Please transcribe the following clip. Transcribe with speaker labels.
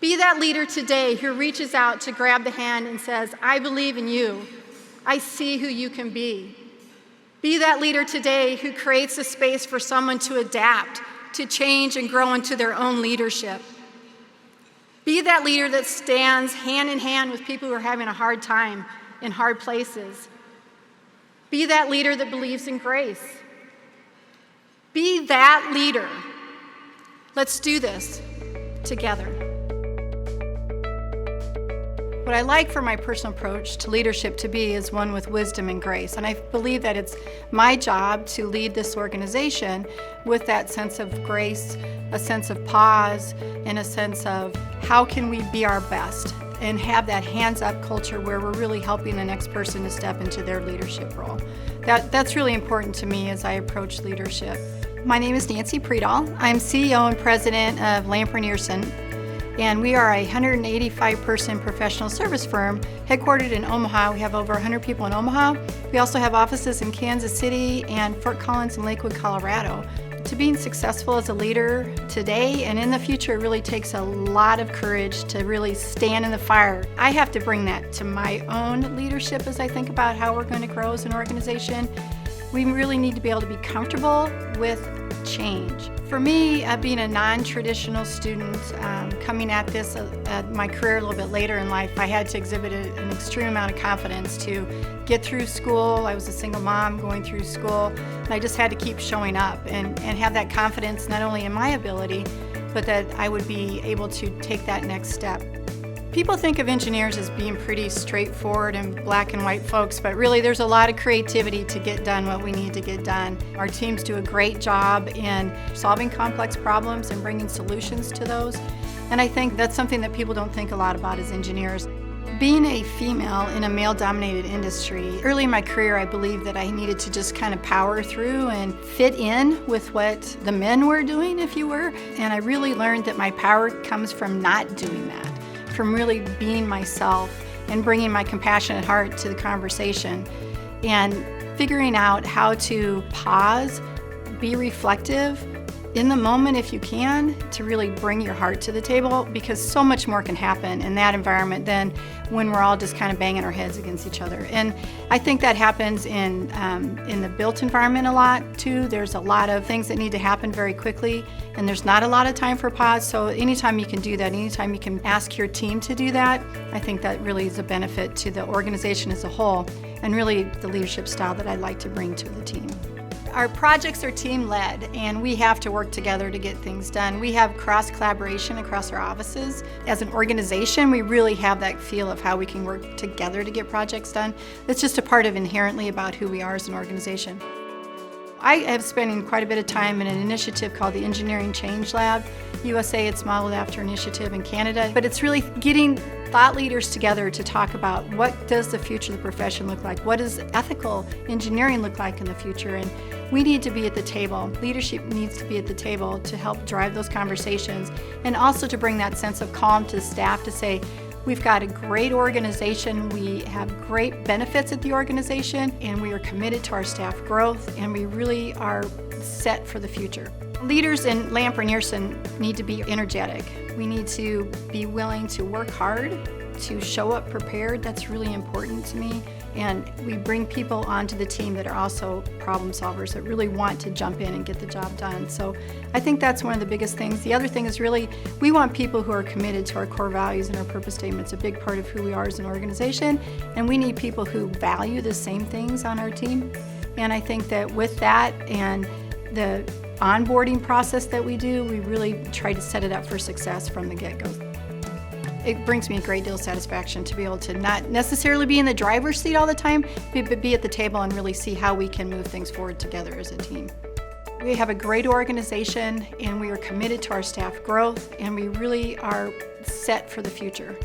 Speaker 1: Be that leader today who reaches out to grab the hand and says, I believe in you. I see who you can be. Be that leader today who creates a space for someone to adapt, to change and grow into their own leadership. Be that leader that stands hand in hand with people who are having a hard time in hard places. Be that leader that believes in grace. Be that leader. Let's do this together. What I like for my personal approach to leadership to be is one with wisdom and grace. And I believe that it's my job to lead this organization with that sense of grace, a sense of pause, and a sense of how can we be our best and have that hands-up culture where we're really helping the next person to step into their leadership role. That's really important to me as I approach leadership. My name is Nancy Pridal. I'm CEO and President of Lamp Rynearson. And we are a 185-person professional service firm headquartered in Omaha. We have over 100 people in Omaha. We also have offices in Kansas City and Fort Collins and Lakewood, Colorado. To being successful as a leader today and in the future really takes a lot of courage to really stand in the fire. I have to bring that to my own leadership as I think about how we're going to grow as an organization. We really need to be able to be comfortable with change. For me, being a non-traditional student, coming at this at my career a little bit later in life, I had to exhibit an extreme amount of confidence to get through school. I was a single mom going through school, and I just had to keep showing up and have that confidence not only in my ability, but that I would be able to take that next step. People think of engineers as being pretty straightforward and black and white folks, but really there's a lot of creativity to get done what we need to get done. Our teams do a great job in solving complex problems and bringing solutions to those. And I think that's something that people don't think a lot about as engineers. Being a female in a male-dominated industry, early in my career I believed that I needed to just kind of power through and fit in with what the men were doing, if you were. And I really learned that my power comes from not doing that, from really being myself and bringing my compassionate heart to the conversation and figuring out how to pause, be reflective in the moment if you can, to really bring your heart to the table, because so much more can happen in that environment than when we're all just kind of banging our heads against each other. And I think that happens in the built environment a lot too. There's a lot of things that need to happen very quickly, and there's not a lot of time for pause. So anytime you can do that, anytime you can ask your team to do that, I think that really is a benefit to the organization as a whole, and really the leadership style that I'd like to bring to the team. Our projects are team-led, and we have to work together to get things done. We have cross-collaboration across our offices. As an organization, we really have that feel of how we can work together to get projects done. It's just a part of inherently about who we are as an organization. I have spent quite a bit of time in an initiative called the Engineering Change Lab. USA, it's modeled after an initiative in Canada, but it's really getting thought leaders together to talk about what does the future of the profession look like, what does ethical engineering look like in the future, and we need to be at the table. Leadership needs to be at the table to help drive those conversations, and also to bring that sense of calm to staff to say, we've got a great organization, we have great benefits at the organization, and we are committed to our staff growth, and we really are set for the future. Leaders in Lamp Rynearson need to be energetic. We need to be willing to work hard, to show up prepared. That's really important to me. And we bring people onto the team that are also problem solvers, that really want to jump in and get the job done. So I think that's one of the biggest things. The other thing is really, we want people who are committed to our core values and our purpose statement. It's a big part of who we are as an organization. And we need people who value the same things on our team. And I think that with that and the onboarding process that we do, we really try to set it up for success from the get-go. It brings me a great deal of satisfaction to be able to not necessarily be in the driver's seat all the time, but be at the table and really see how we can move things forward together as a team. We have a great organization, and we are committed to our staff growth, and we really are set for the future.